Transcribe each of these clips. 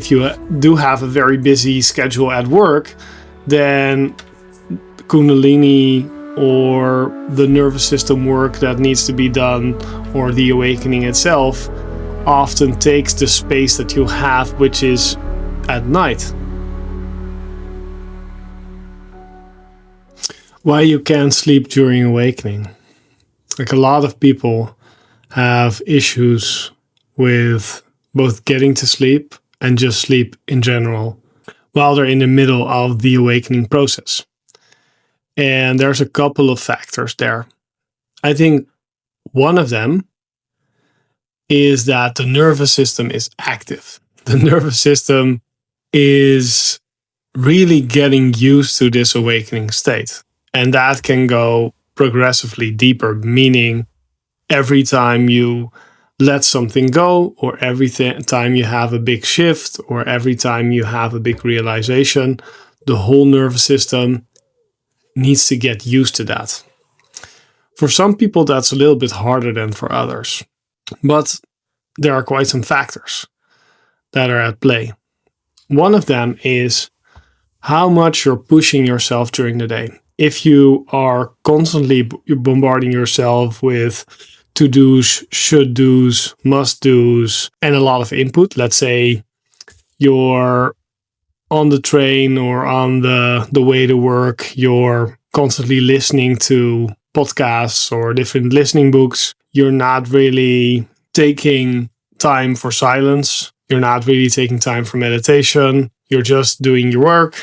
If you do have a very busy schedule at work, then Kundalini or the nervous system work that needs to be done, or the awakening itself, often takes the space that you have, which is at night. Why you can't sleep during awakening. Like, a lot of people have issues with both getting to sleep and just sleep in general while they're in the middle of the awakening process. And there's a couple of factors there. I think one of them is that the nervous system is active. The nervous system is really getting used to this awakening state. And that can go progressively deeper, meaning every time you let something go, or every time you have a big shift, or every time you have a big realization, the whole nervous system needs to get used to that. For some people, that's a little bit harder than for others. But there are quite some factors that are at play. One of them is how much you're pushing yourself during the day. If you are constantly bombarding yourself with to-dos, should-dos, must-dos, and a lot of input, let's say you're on the train or on the way to work, you're constantly listening to podcasts or different listening books, you're not really taking time for silence, you're not really taking time for meditation, you're just doing your work,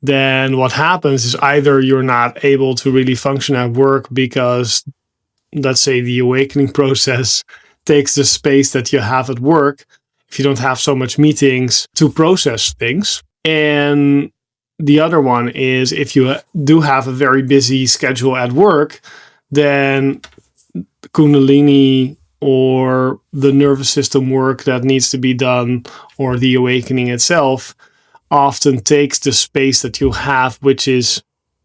then what happens is either you're not able to really function at work because, let's say, the awakening process takes the space that you have at work if you don't have so much meetings to process things. And the other one is, if you do have a very busy schedule at work, then Kundalini or the nervous system work that needs to be done, or the awakening itself, often takes the space that you have, which is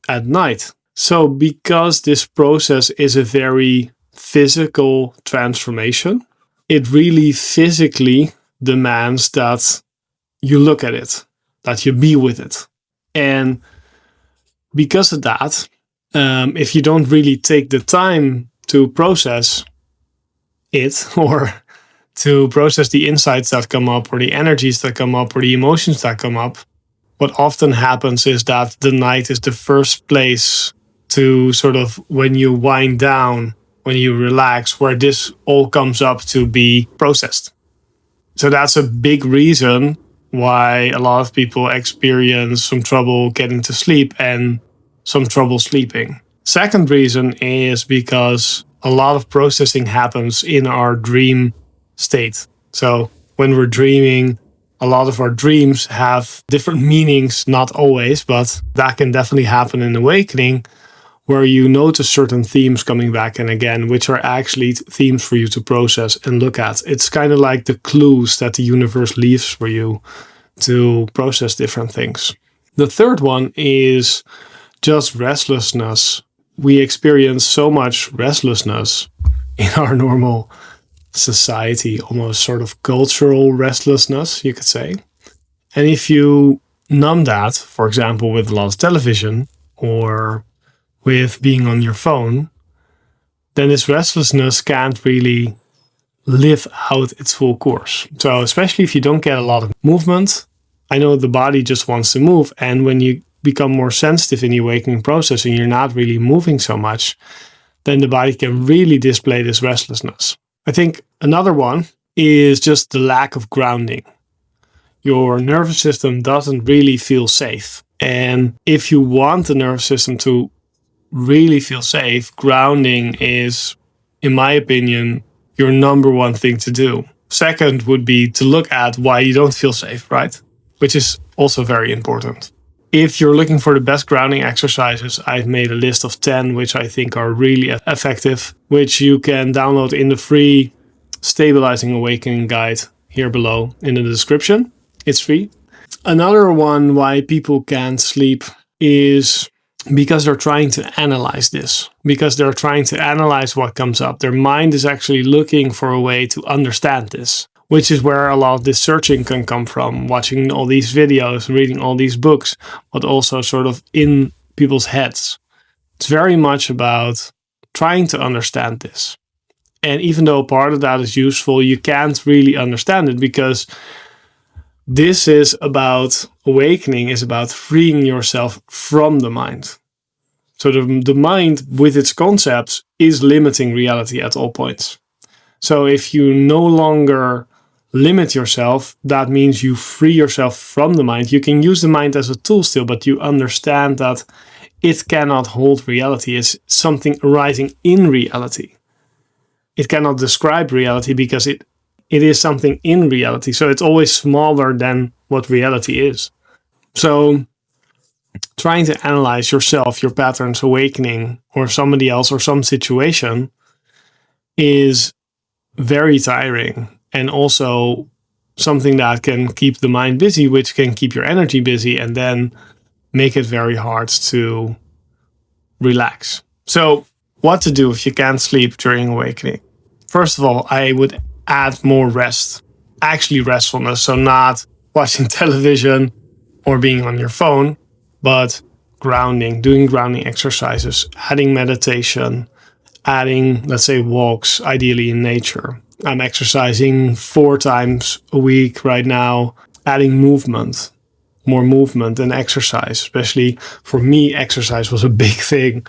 at night. So because this process is a very physical transformation, it really physically demands that you look at it, that you be with it. And because of that, if you don't really take the time to process it, or to process the insights that come up, or the energies that come up, or the emotions that come up, what often happens is that the night is the first place to sort of, when you wind down, when you relax, where this all comes up to be processed. So that's a big reason why a lot of people experience some trouble getting to sleep and some trouble sleeping. Second reason is because a lot of processing happens in our dream state. So when we're dreaming, a lot of our dreams have different meanings, not always, but that can definitely happen in awakening, where you notice certain themes coming back and again, which are actually themes for you to process and look at. It's kind of like the clues that the universe leaves for you to process different things. The third one is just restlessness. We experience so much restlessness in our normal society, almost sort of cultural restlessness, you could say. And if you numb that, for example, with a lot of television or with being on your phone, then this restlessness can't really live out its full course. So especially if you don't get a lot of movement, I know the body just wants to move. And when you become more sensitive in the awakening process and you're not really moving so much, then the body can really display this restlessness. I think another one is just the lack of grounding. Your nervous system doesn't really feel safe. And if you want the nervous system to really feel safe, grounding is, in my opinion, your number one thing to do. Second would be to look at why you don't feel safe, right? Which is also very important. If you're looking for the best grounding exercises, I've made a list of 10, which I think are really effective, which you can download in the free Stabilizing Awakening Guide here below in the description. It's free. Another one why people can't sleep is because they're trying to analyze this, because they're trying to analyze what comes up. Their mind is actually looking for a way to understand this. which is where a lot of this searching can come from, watching all these videos, reading all these books, but also sort of in people's heads. It's very much about trying to understand this. And even though part of that is useful, you can't really understand it, because this is about awakening, is about freeing yourself from the mind. So the mind with its concepts is limiting reality at all points. So if you no longer limit yourself, that means you free yourself from the mind. You can use the mind as a tool still, but you understand that it cannot hold reality. It's something arising in reality. It cannot describe reality because it is something in reality. So it's always smaller than what reality is. So trying to analyze yourself, your patterns, awakening, or somebody else or some situation is very tiring, and also something that can keep the mind busy, which can keep your energy busy and then make it very hard to relax. So what to do if you can't sleep during awakening? First of all, I would add more rest, actually restfulness. So not watching television or being on your phone, but grounding, doing grounding exercises, adding meditation, adding, let's say, walks, ideally in nature. I'm exercising 4 times a week right now, adding movement, more movement and exercise. Especially for me, exercise was a big thing.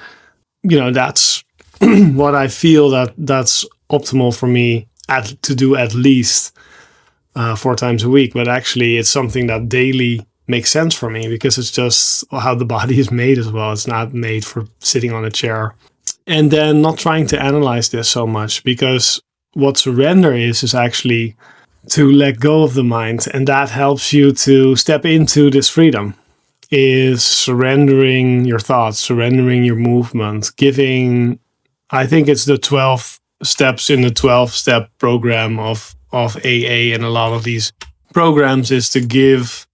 That's what I feel that's optimal for me to do at least 4 times a week. But actually, it's something that daily makes sense for me, because it's just how the body is made as well. It's not made for sitting on a chair. And then not trying to analyze this so much, because what surrender is actually to let go of the mind. And that helps you to step into this freedom, is surrendering your thoughts, surrendering your movement, giving, I think it's the 12 steps in the 12-step program of AA and a lot of these programs, is to give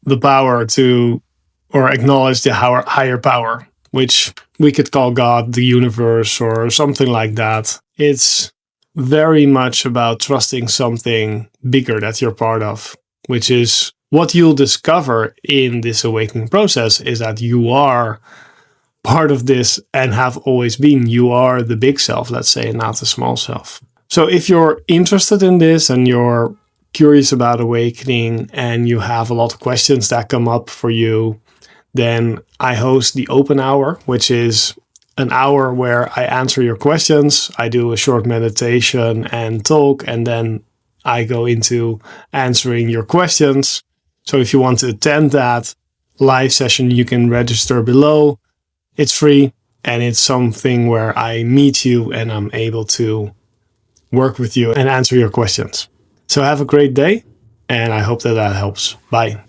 the power to, or acknowledge the higher power, which we could call God, the universe, or something like that. It's very much about trusting something bigger that you're part of, which is what you'll discover in this awakening process, is that you are part of this and have always been. You are the big self, let's say, not the small self. So if you're interested in this and you're curious about awakening and you have a lot of questions that come up for you, then I host the open hour, which is an hour where I answer your questions. I do a short meditation and talk, and then I go into answering your questions. So if you want to attend that live session, you can register below. It's free, and it's something where I meet you and I'm able to work with you and answer your questions. So have a great day, and I hope that helps. Bye.